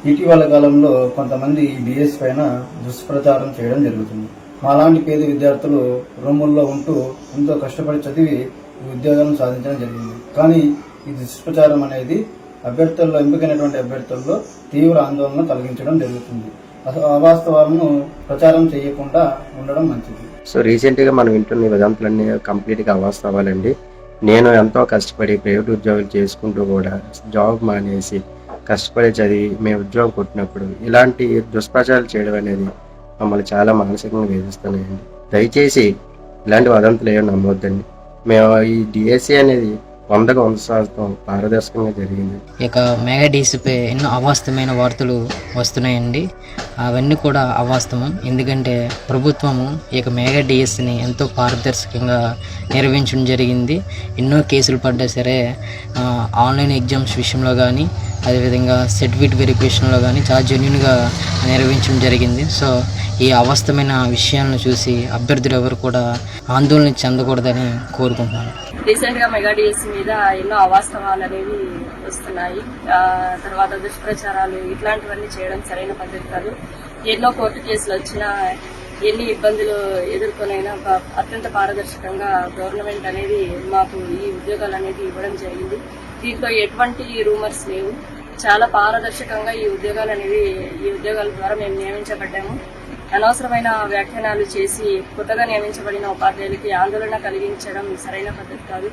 ఇటీవల కాలంలో కొంతమంది ఈ డిఎస్ పైన దుష్ప్రచారం చేయడం జరుగుతుంది. మాలాంటి పేద విద్యార్థులు రూముల్లో ఉంటూ ఎంతో కష్టపడి చదివి ఈ ఉద్యోగాలను సాధించడం జరిగింది. కానీ ఈ దుష్ప్రచారం అనేది ఎంపికైనటువంటి అభ్యర్థుల్లో తీవ్ర ఆందోళన కలిగించడం జరుగుతుంది. అవాస్తవాలను ప్రచారం చేయకుండా ఉండడం మంచిది. సో రీసెంట్గా మనం వింటున్న వదంతులన్నీ కంప్లీట్గా అవాస్తవాలండి. నేను ఎంతో కష్టపడి ప్రైవేట్ ఉద్యోగాలు చేసుకుంటూ కూడా జాబ్ మానేసి కష్టపడి చదివి మేము ఉద్యోగం కొట్టినప్పుడు ఇలాంటి దుష్ప్రచారాలు చేయడం అనేది మమ్మల్ని చాలా మానసికంగా వేధిస్తున్నాయండి. దయచేసి ఇలాంటి వదంతులు ఏమీ నమ్మొద్దండి. మేము ఈ డిఎస్సి అనేది 100% పారదర్శకంగా జరిగింది. ఇక మెగా డిఎస్సిపై ఎన్నో అవాస్తవమైన వార్తలు వస్తున్నాయండి. అవన్నీ కూడా అవాస్తవం. ఎందుకంటే ప్రభుత్వము ఇక మెగా డిఎస్సిని ఎంతో పారదర్శకంగా నిర్వహించడం జరిగింది. ఎన్నో కేసులు పడ్డా సరే ఆన్లైన్ ఎగ్జామ్స్ విషయంలో కానీ అదేవిధంగా సర్టిఫికేట్ వెరిఫికేషన్లో కానీ చాలా జెన్యున్గా నిర్వహించడం జరిగింది. సో ఈ అవాస్తవమైన విషయాలను చూసి అభ్యర్థులు ఎవరు కూడా ఆందోళన చెందకూడదని కోరుకుంటున్నాను. రీసెంట్ గా మెగా డిఎస్సి మీద ఎన్నో అవాస్తవాలు అనేవి వస్తున్నాయి. తర్వాత దుష్ప్రచారాలు ఇట్లాంటివన్నీ చేయడం సరైన పద్ధతి కాదు. ఎన్నో కోర్టు కేసులు వచ్చినా ఎన్ని ఇబ్బందులు ఎదుర్కొనైనా అత్యంత పారదర్శకంగా గవర్నమెంట్ అనేది మాకు ఈ ఉద్యోగాలు అనేది ఇవ్వడం జరిగింది. దీంట్లో ఎటువంటి రూమర్స్ లేవు. చాలా పారదర్శకంగా ఈ ఉద్యోగాల ద్వారా మేము నియమించబడ్డాము. అనవసరమైన వ్యాఖ్యానాలు చేసి కొత్తగా నియమించబడిన ఉపాధ్యాయులకి ఆందోళన కలిగించడం సరైన పద్ధతి కాదు.